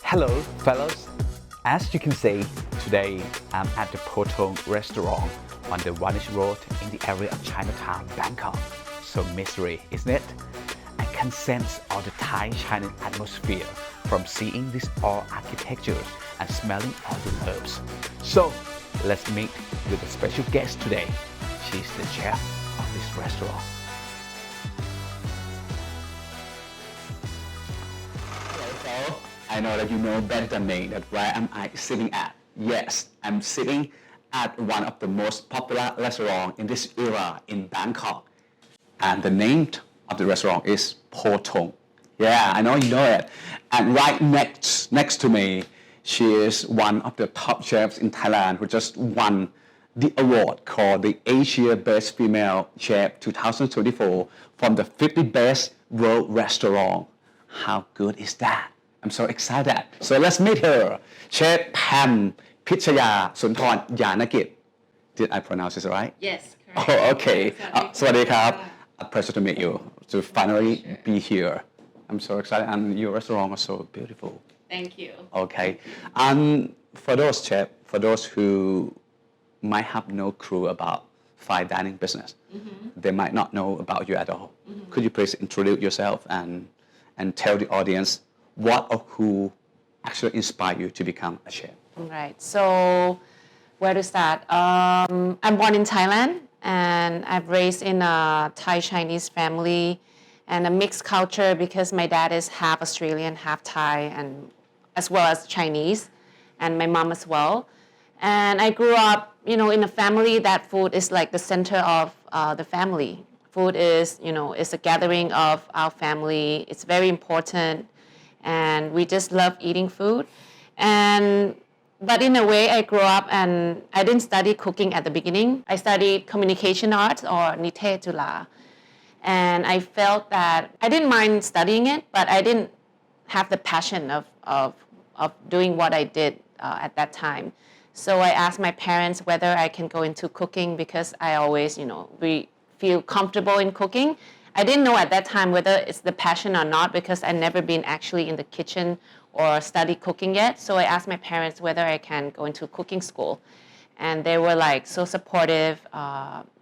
Hello, fellows. As you can see, today I'm at the Potong restaurant on the Vanish Road in the area of Chinatown, Bangkok. So mystery, isn't it? I can sense all the Thai Chinese atmosphere from seeing these old architectures and smelling all the herbs. So let's meet with a special guest today. She's the chef of this restaurant. Hello. I know that you know better than me that where am I sitting at? Yes, I'm sitting at one of the most popular restaurants in this era in Bangkok. And the name of the restaurant is Potong. Yeah, I know you know it. And right next to me, she is one of the top chefs in Thailand who just won the award called the Asia Best Female Chef 2024 from the 50 Best World Restaurant. How good is that? I'm so excited. So let's meet her. Chef Pam Pichaya Soontornyanakij. Did I pronounce this right? Yes, correct. Oh, okay. สวัสดีครับ A pleasure to meet you. To finally be here. I'm so excited, and your restaurant is so beautiful. Thank you. Okay. For those who might have no clue about fine dining business, they might not know about you at all. Could you please introduce yourself and tell the audience what or who actually inspired you to become a chef? Right. So, where to start? I'm born in Thailand, and I've raised in a Thai-Chinese family and a mixed culture because my dad is half Australian, half Thai, and as well as Chinese, and my mom as well. And I grew up, in a family that food is like the center of the family. Food is, is a gathering of our family. It's very important, and we just love eating food. But in a way, I grew up and I didn't study cooking at the beginning. I studied communication arts or Nite Jula. And I felt that I didn't mind studying it, but I didn't have the passion of doing what I did at that time. So I asked my parents whether I can go into cooking because I always, we feel comfortable in cooking. I didn't know at that time whether it's the passion or not because I'd never been actually in the kitchen or study cooking yet. So I asked my parents whether I can go into cooking school. And they were like so supportive.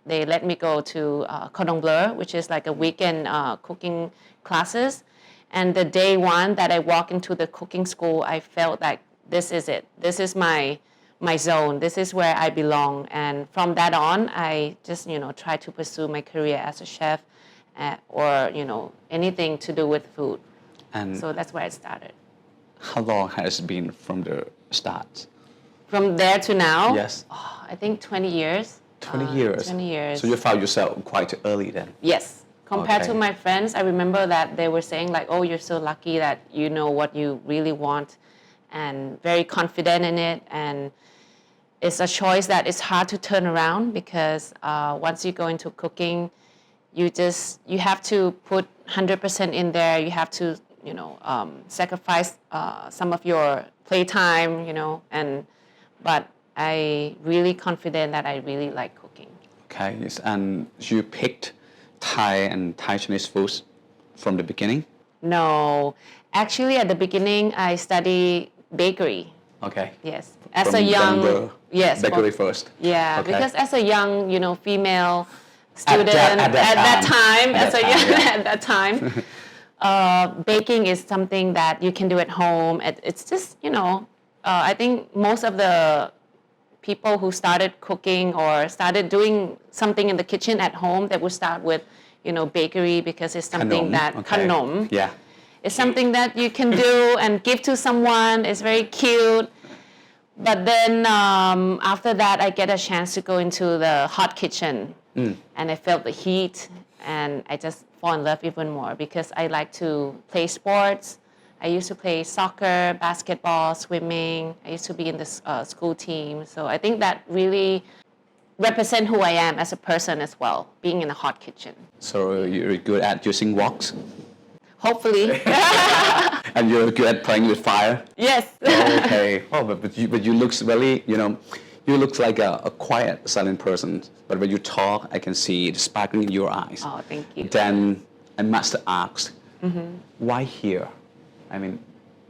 They let me go to Cordon Bleu, which is like a weekend cooking classes. And the day one that I walked into the cooking school, I felt like this is it. This is my zone. This is where I belong. And from that on, I just, try to pursue my career as a chef or, anything to do with food. And so that's where I started. How long has it been from the start? From there to now? Yes. I think 20 years. 20 years? 20 years. So you found yourself quite early then? Yes. Compared to my friends, I remember that they were saying like, oh, you're so lucky that you know what you really want and very confident in it. And it's a choice that is hard to turn around because once you go into cooking, you have to put 100% in there. You have to, sacrifice some of your playtime, but I really confident that I really like cooking. Okay, yes. And you picked Thai and Thai Chinese foods from the beginning? No, actually at the beginning I studied bakery. Okay. Yes, as a young bakery first. Yeah, okay. Because as a young, female student at that time, baking is something that you can do at home. It's just, I think most of the people who started cooking or started doing something in the kitchen at home, they would start with, bakery because it's something kanom. Yeah. It's something that you can do and give to someone. It's very cute. But then after that, I get a chance to go into the hot kitchen. And I felt the heat and I just fall in love even more because I like to play sports. I used to play soccer, basketball, swimming. I used to be in the school team. So I think that really represent who I am as a person as well, being in a hot kitchen. So you're good at using woks? Hopefully. And you're good at playing with fire? Yes. Okay. Oh, but you look very, you look like a quiet, silent person. But when you talk, I can see the sparkling in your eyes. Oh, thank you. Then I must ask, why here? I mean,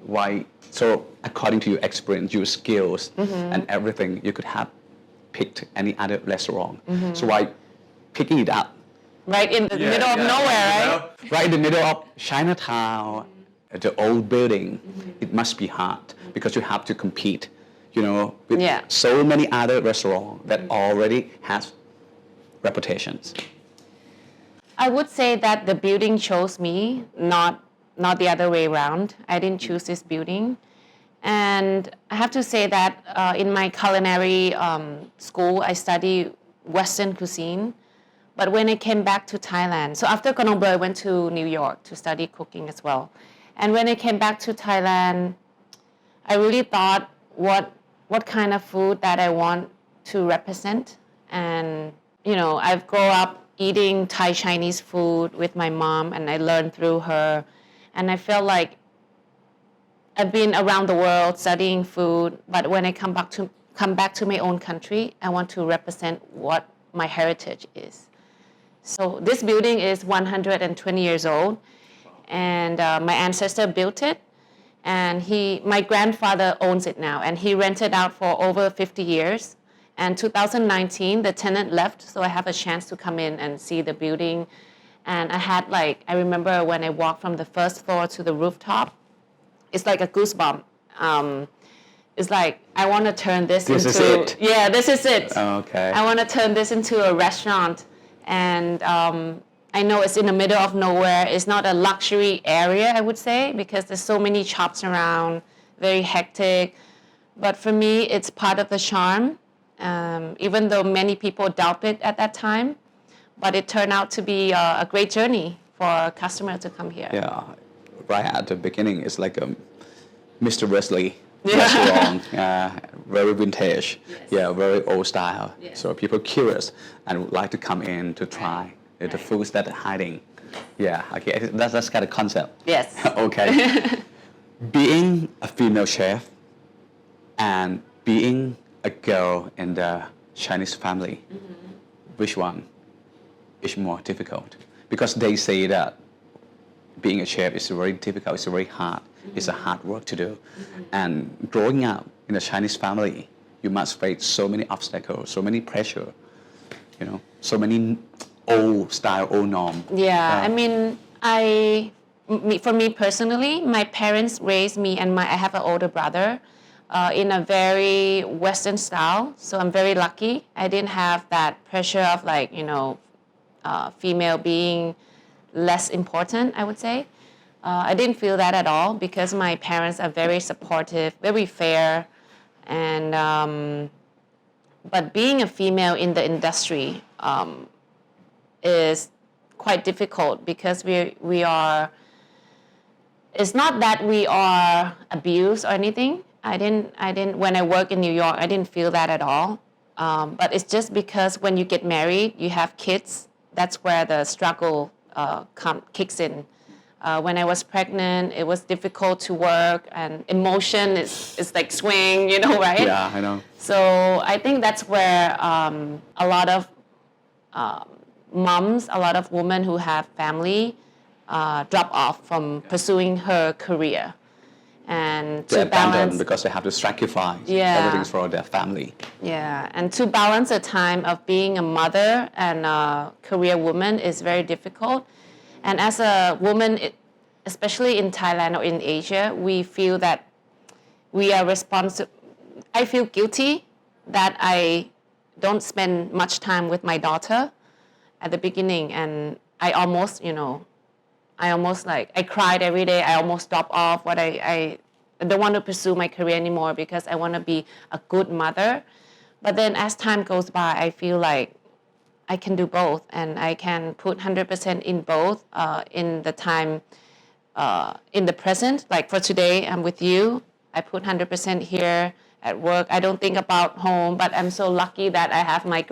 why? So according to your experience, your skills, and everything, you could have picked any other restaurant. So why picking it up? Right in the middle of nowhere, right? Right in the middle of Chinatown, the old building. It must be hard because you have to compete, with so many other restaurants that already has reputations. I would say that the building chose me, not the other way around. I didn't choose this building. And I have to say that in my culinary school, I studied Western cuisine. But when I came back to Thailand, so after Grenoble, I went to New York to study cooking as well. And when I came back to Thailand, I really thought what kind of food that I want to represent. And, I've grown up eating Thai Chinese food with my mom, and I learned through her. And I felt like I've been around the world studying food, but when I come back to my own country, I want to represent what my heritage is. So this building is 120 years old, and my ancestor built it, and my grandfather owns it now, and he rented out for over 50 years. And 2019, the tenant left, so I have a chance to come in and see the building. And I remember when I walked from the first floor to the rooftop, it's like a goosebump. It's like, I want to turn this into... This is it? Yeah, this is it. Okay. I want to turn this into a restaurant. And I know it's in the middle of nowhere. It's not a luxury area, I would say, because there's so many shops around, very hectic. But for me, it's part of the charm, even though many people doubt it at that time. But it turned out to be a great journey for a customer to come here. Yeah, right at the beginning, it's like a Mr. Wesley restaurant, very vintage, very old style. Yes. So people curious and would like to come in to try the foods that are hiding. Yeah, okay, that's kind of concept. Yes. Okay. Being a female chef and being a girl in the Chinese family, which one is more difficult? Because they say that being a chef is very difficult, it's very hard, it's a hard work to do. And growing up in a Chinese family, you must face so many obstacles, so many pressure, so many old style, old norm. Yeah, I mean, for me personally, my parents raised me, and I have an older brother, in a very Western style. So I'm very lucky. I didn't have that pressure of female being less important, I would say. I didn't feel that at all because my parents are very supportive, very fair, and but being a female in the industry is quite difficult because we are. It's not that we are abused or anything. I didn't. When I work in New York, I didn't feel that at all. But it's just because when you get married, you have kids. That's where the struggle kicks in. When I was pregnant, it was difficult to work, and emotion is like swing, right? Yeah, I know. So I think that's where a lot of moms, a lot of women who have family, drop off from pursuing her career. And They to abandon balance, because they have to sacrifice everything for their family. yeah, and to balance the time of being a mother and a career woman is very difficult. And as a woman, especially in Thailand or in Asia, we feel that we are responsible. I feel guilty that I don't spend much time with my daughter at the beginning, and I almost I cried every day. I almost dropped off I don't want to pursue my career anymore because I want to be a good mother. But then as time goes by, I feel like I can do both, and I can put 100% in both in the time, in the present. Like for today, I'm with you. I put 100% here at work. I don't think about home, but I'm so lucky that I have my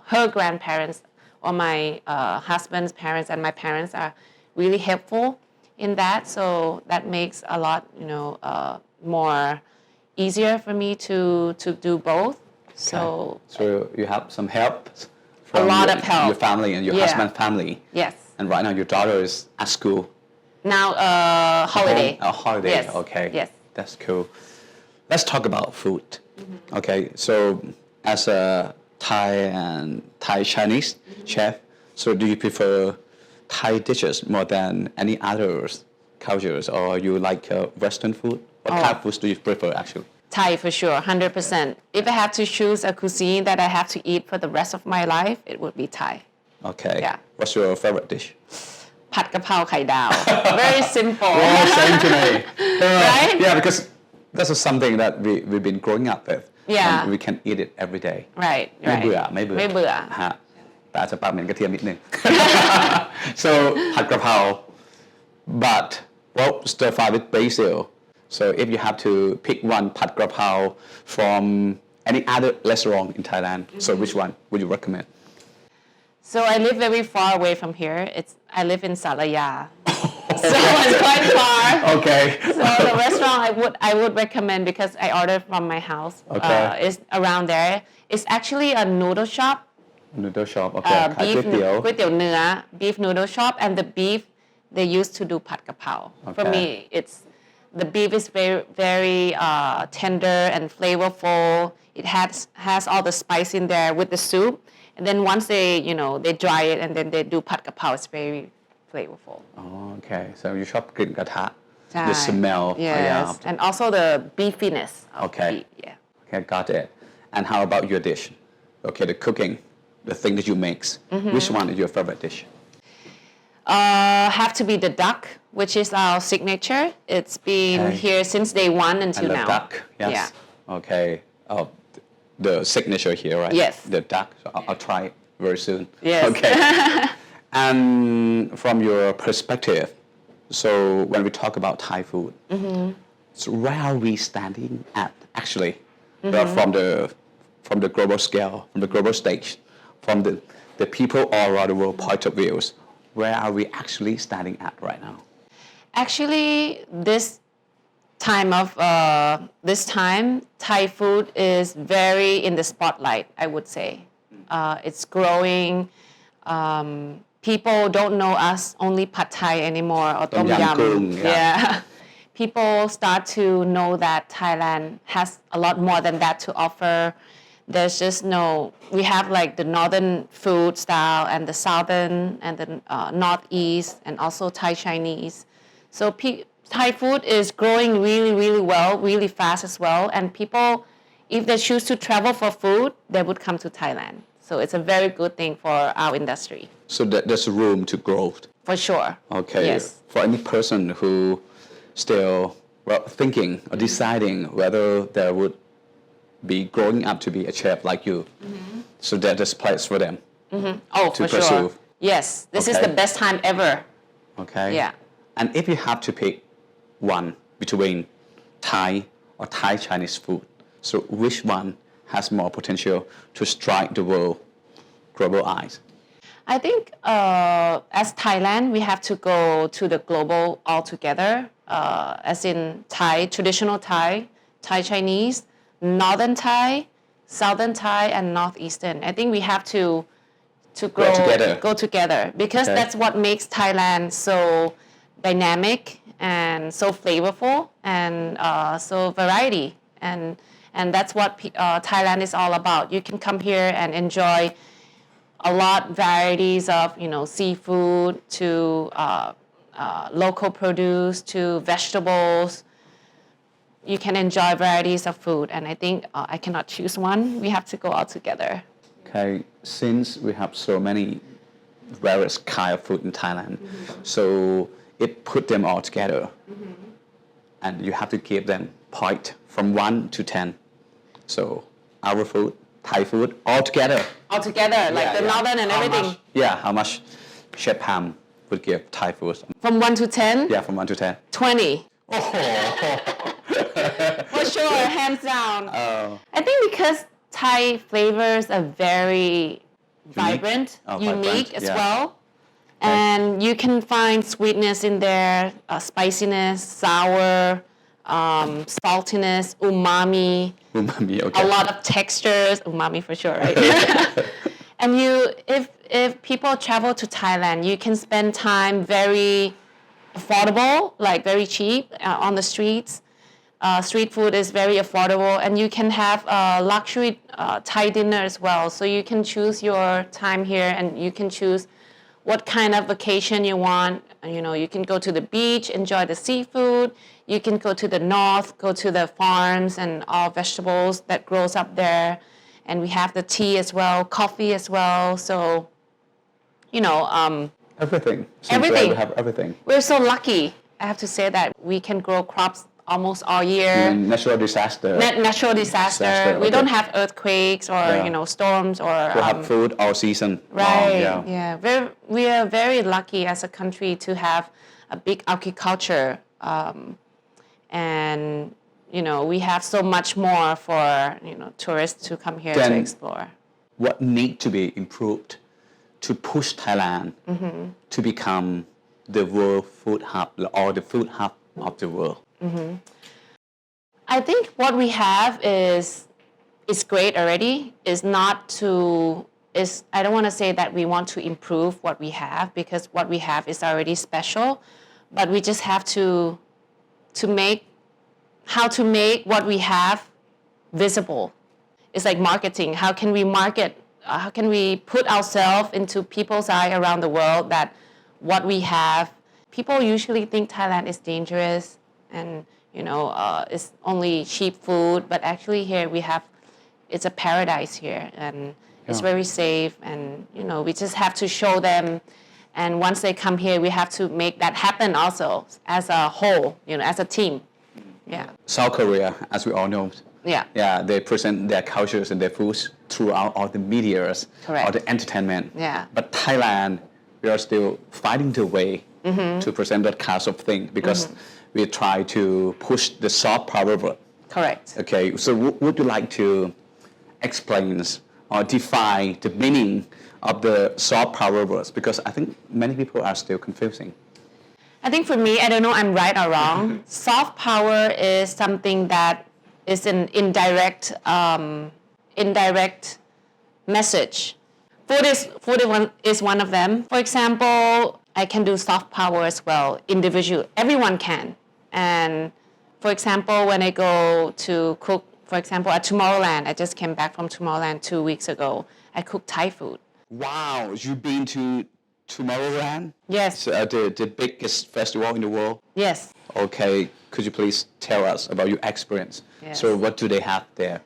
her grandparents, or my husband's parents and my parents are really helpful in that. So that makes a lot, more easier for me to do both. Okay. So you have some help from a lot of help. Your family and your husband's family. Yes. And right now your daughter is at school. Now, holiday. A holiday. Yes. Okay. Yes. That's cool. Let's talk about food. Okay. So as a Thai Chinese chef, so do you prefer Thai dishes more than any other cultures, or you like Western food? What type of foods do you prefer actually? Thai for sure, 100%. If I have to choose a cuisine that I have to eat for the rest of my life, it would be Thai. Okay. Yeah. What's your favorite dish? ผัดกะเพราไข่ดาว Very simple. Oh, same to me. Right? Yeah, because that's something that we've been growing up with. Yeah. And we can eat it every day. Right, ไม่ right. เบื่อไม่เบื่อ ไม่เบื่อ ฮะแต่อาจจะปรับเหม็นกระเทียมนิดนึง so ผัดกะเพรา but well stir fry with basil so if you have to pick one ผัดกะเพรา from any other restaurant in Thailand so which one would you recommend So I live very far away from here. I live in Salaya. So it's quite far. okay So the restaurant I would recommend because I order from my house. Okay. Is around there. It's actually a noodle shop. noodle shop okay ขายก๋วยเตี๋ยว ก๋วยเตี๋ยวเนื้อ beef noodle shop, and the beef they used to do pad kapao. For Okay. me, the beef is very very tender and flavorful. It has all the spice in there with the soup, and then once they dry it and then they do pad kapao. It's very flavorful. oh, okay so you ชอบกลิ่นกระทะ ใช่ the smell Yes, yeah and also the beefiness. Of Okay. beef, yeah. Okay, got it. And how about your dish? Okay, the cooking, the thing that you mix. Which one is your favorite dish? Have to be the duck, which is our signature. It's been Okay. here since day one And until the now. duck. Yes. Yeah. Okay. Oh, the signature here, right? Yes. The duck. So I'll try it very soon. Yes. Okay. And from your perspective, so when we talk about Thai food, so where are we standing at actually from the global scale, from the global stage, from the people all around the world point of views? Where are we actually standing at right now? Actually, this time, Thai food is very in the spotlight, I would say. It's growing. People don't know us only pad Thai anymore or tom Tom yum yum. goong, yeah. Yeah. People start to know that Thailand has a lot more than that to offer. There's just we have like the northern food style and the southern and the northeast and also Thai Chinese. So Thai food is growing really, really well, really fast as well. And people, if they choose to travel for food, they would come to Thailand. So it's a very good thing for our industry. So there's room to grow. For sure. Okay. Yes. For any person who still thinking or deciding whether they would be growing up to be a chef like you, so there's place for them. Oh, To for pursue. sure. Yes, this is Okay. the best time ever. Okay. Yeah. And if you have to pick one between Thai or Thai Chinese food, so which one has more potential to strike the world global eyes? I think as Thailand, we have to go to the global altogether, as in Thai, traditional Thai, Thai Chinese, Northern Thai, Southern Thai, and Northeastern. I think we have to go together because Okay. that's what makes Thailand so dynamic and so flavorful and so variety. And that's what Thailand is all about. You can come here and enjoy a lot varieties of seafood to local produce to vegetables. You can enjoy varieties of food, and I think I cannot choose one. We have to go all together. Okay, since we have so many various kind of food in Thailand, so it put them all together, and you have to give them point from 1 to 10. So our food, Thai food, all together. All together, like the northern and everything. How much Chef Ham would give Thai food? From 1 to 10? Yeah, from 1 to 10. 20. Oh. For sure, hands down. I think because Thai flavors are very vibrant, unique vibrant, as yeah. well. And you can find sweetness in there, spiciness, sour, saltiness, umami, Umami, okay. a lot of textures, umami for sure, right? And if people travel to Thailand, you can spend time very affordable, like very cheap on the streets. Street food is very affordable, and you can have luxury Thai dinner as well. So you can choose your time here, and you can choose what kind of vacation you want. You know, you can go to the beach, enjoy the seafood. You can go to the north, go to the farms and all vegetables that grows up there. And we have the tea as well, coffee as well. So, you know, Everything. Seems everything. like we have everything. We're so lucky. I have to say that we can grow crops almost all year. Natural disaster. Natural disaster. We okay. don't have earthquakes or Yeah. you know storms or We have food all season. right. long, Yeah. We are very lucky as a country to have a big agriculture, and you know we have so much more for you know tourists to come here to Then- explore. What need to be improved to push Thailand to become the world food hub or the food hub of the world? I think what we have is great already. Is not to is I don't want to say that we want to improve what we have because what we have is already special, but we just have to make how to make what we have visible. It's like marketing. How can we market? How can we put ourselves into people's eye around the world that what we have? People usually think Thailand is dangerous and you know it's only cheap food, but actually here we have it's a paradise here and it's very safe and you know we just have to show them. And once they come here, we have to make that happen also as a whole, you know, as a team. Yeah. South Korea, as we all know, Yeah. they present their cultures and their foods throughout all the medias, Correct. all the entertainment. Yeah. But Thailand, we are still finding the way to present that kind of thing because we try to push the soft power word. Correct. Okay, so would you like to explain or define the meaning of the soft power words? Because I think many people are still confusing. I think for me, I don't know I'm right or wrong. Soft power is something that is an indirect message. Food is one of them. For example, I can do soft power as well, individual. Everyone can. And for example, when I go to cook, for example, at Tomorrowland, I just came back from Tomorrowland 2 weeks ago. I cooked Thai food. Wow, you've been to Tomorrowland? Yes. The biggest festival in the world? Yes. Okay, could you please tell us about your experience? Yes. So what do they have there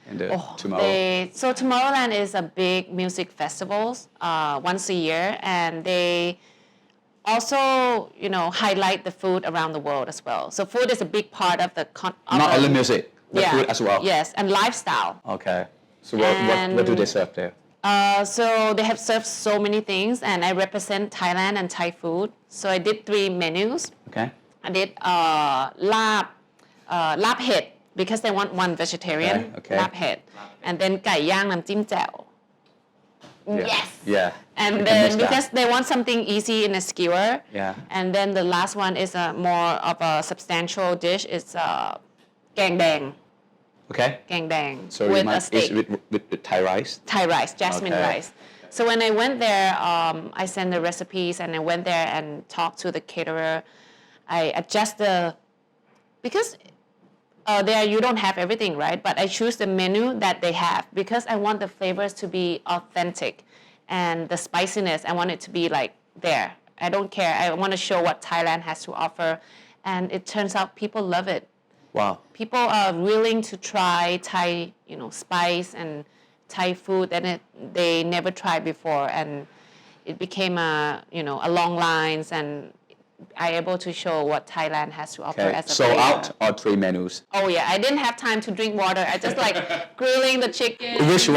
in the Tomorrow? So Tomorrowland is a big music festival once a year, and they also, you know, highlight the food around the world as well. So food is a big part of the Not only music, but food as well? Yes, and lifestyle. Okay, so what do they serve there? So they have served so many things, and I represent Thailand and Thai food. So I did 3 menus. Okay. I did lap head because they want one vegetarian. Okay. Lap head, and then ไก่ย่างน้ำจิ้มแจ่ว. Yeah. Yes. Yeah. And You can then mix that. because they want something easy in a skewer. Yeah. And then the last one is a more of a substantial dish. It's gang bang. Okay. Gang bang So with you a might steak. with Thai rice. Thai rice, jasmine Okay. rice. So when I went there, I sent the recipes and I went there and talked to the caterer. I adjust because there you don't have everything, right? But I choose the menu that they have because I want the flavors to be authentic and the spiciness, I want it to be like there. I don't care. I want to show what Thailand has to offer. And it turns out people love it. Wow. People are willing to try Thai, you know, spice and Thai food that they never tried before, and it became a long lines, and I able to show what Thailand has to offer Okay. as a Sold flavor. out or 3 menus? Oh yeah, I didn't have time to drink water. I just like grilling the chicken. Which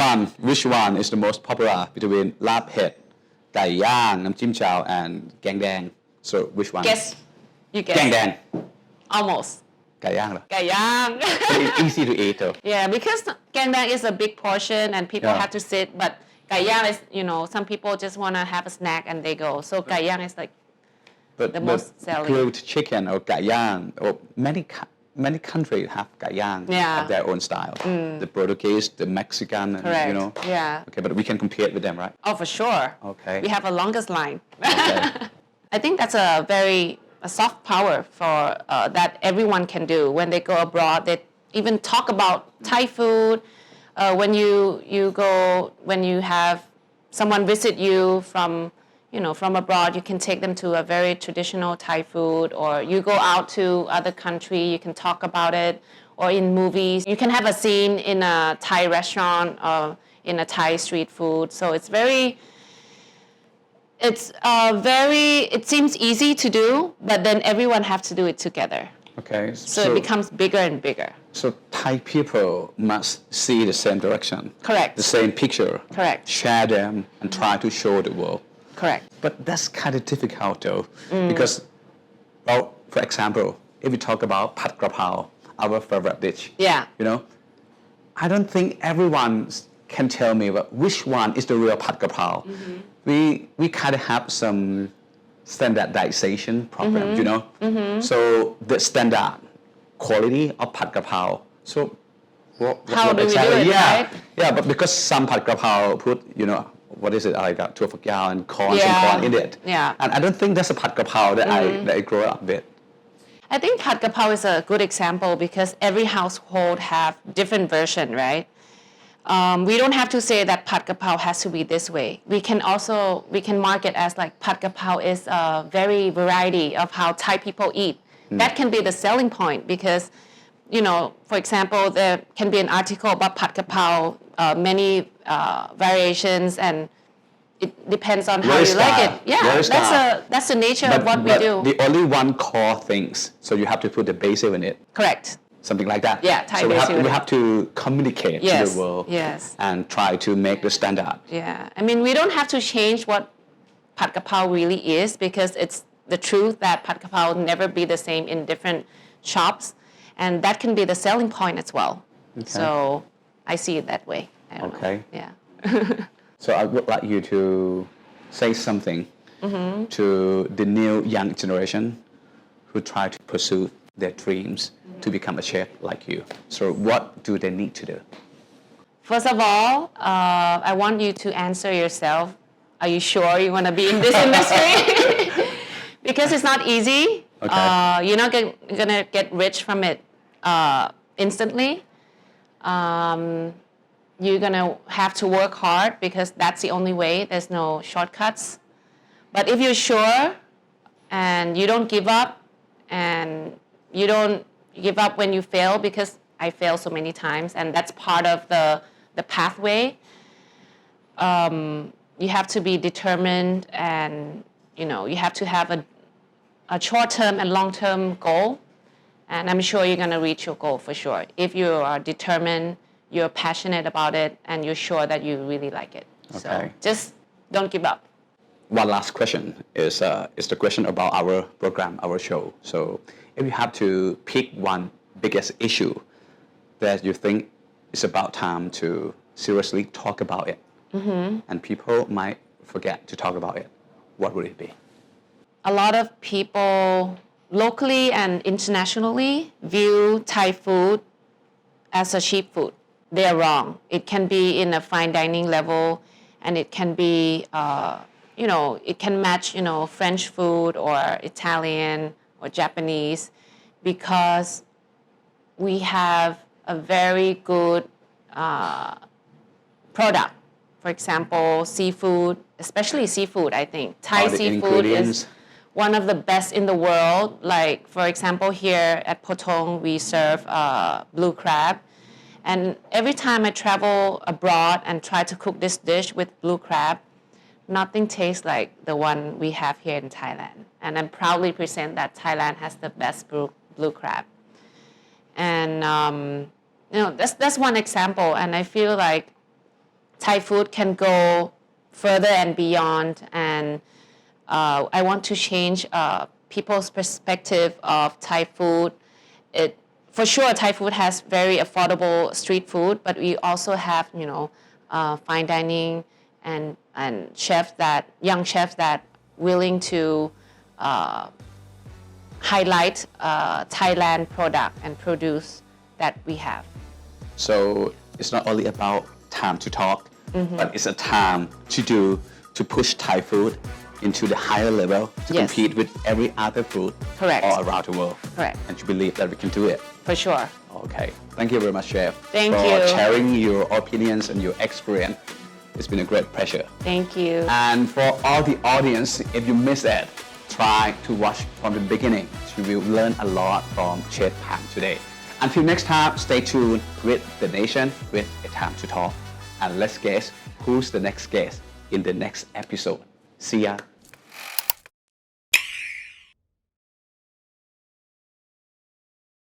one is the most popular between lap head, ไก่ย่างน้ำจิ้มชาว and แกงแดง So which one? Guess. You guess. แกงแดง Almost. ไก่ย่างเหรอ Gai yang. But it's easy to eat though. Yeah, because gangbang is a big portion and people Yeah. have to sit, but gai yang is, you know, some people just want to have a snack and they go. So gai yang is like But, the but most selling. grilled chicken or ไก่ย่าง or many countries have ไก่ย่าง Yeah. of their own style. The Portuguese, the Mexican, and, Correct. you know. Yeah. Okay, but we can compete with them, right? Oh, for sure. Okay. We have a longest line. Okay. I think that's a very a soft power for that everyone can do. When they go abroad, they even talk about Thai food. When you have someone visit you from abroad, you can take them to a very traditional Thai food, or you go out to other country, you can talk about it, or in movies. You can have a scene in a Thai restaurant or in a Thai street food. So it seems easy to do, but then everyone have to do it together. Okay. So it becomes bigger and bigger. So Thai people must see the same direction. Correct. The same picture. Correct. Share them and try to show the world. Correct. But that's kind of difficult though, because, well, for example, if we talk about pad krapao, our favorite dish. Yeah. I don't think everyone can tell me which one is the real pad krapao. We kind of have some standardization problem, So the standard quality of pad krapao. So How do we do it, right? Yeah, but because some pad krapao put, what is it? I got tofu yao and corn in it. Yeah. And I don't think that's a pad krapao that I grew up with. I think pad krapao is a good example because every household have different version, right? We don't have to say that pad krapao has to be this way. We can mark it as like pad krapao is a very variety of how Thai people eat. That can be the selling point because, for example, there can be an article about pad krapao, many variations, and it depends on how you like it. Yeah, that's the nature of what we do. The only one core things, so you have to put the basil in it. Correct. Something like that. Yeah, Thai so basil. we have to communicate to the world. Yes. And try to make the standard. Yeah, I mean, we don't have to change what pad krapao really is because it's the truth that pad krapao will never be the same in different shops, and that can be the selling point as well. Okay. So I see it that way. I don't know. Yeah. So I would like you to say something to the new young generation who try to pursue their dreams to become a chef like you. So what do they need to do? First of all, I want you to answer yourself. Are you sure you want to be in this industry? Because it's not easy. Okay. You're not going to get rich from it instantly. You're going to have to work hard because that's the only way. There's no shortcuts. But if you're sure and you don't give up and you don't give up when you fail, because I fail so many times and that's part of the pathway, you have to be determined and you have to have a short-term and long-term goal, and I'm sure you're going to reach your goal for sure if you are determined, you're passionate about it, and you're sure that you really like it. Okay. So just don't give up. One last question is the question about our program, our show. So if you have to pick one biggest issue that you think it's about time to seriously talk about it, and people might forget to talk about it, what would it be? A lot of people locally and internationally view Thai food as a cheap food. They are wrong. It can be in a fine dining level, and it can be, it can match, French food or Italian or Japanese, because we have a very good product. For example, seafood, especially seafood, I think. Thai seafood is one of the best in the world. Like, for example, here at Potong, we serve blue crab. And every time I travel abroad and try to cook this dish with blue crab, nothing tastes like the one we have here in Thailand. And I'm proudly present that Thailand has the best blue crab. And, that's one example. And I feel like Thai food can go further and beyond. And I want to change people's perspective of Thai food. For sure, Thai food has very affordable street food, but we also have, fine dining and young chefs that willing to highlight Thailand product and produce that we have. So it's not only about time to talk, but it's a time to push Thai food into the higher level to Yes. compete with every other food Correct. all around the world. Correct. And you believe that we can do it. For sure. Okay. Thank you very much, Chef. Thank for you. sharing your opinions and your experience. It's been a great pleasure. Thank you. And for all the audience, if you missed it, try to watch from the beginning. You will learn a lot from Chef Pam today. Until next time, stay tuned with The Nation with A Time to Talk. And let's guess who's the next guest in the next episode. See ya.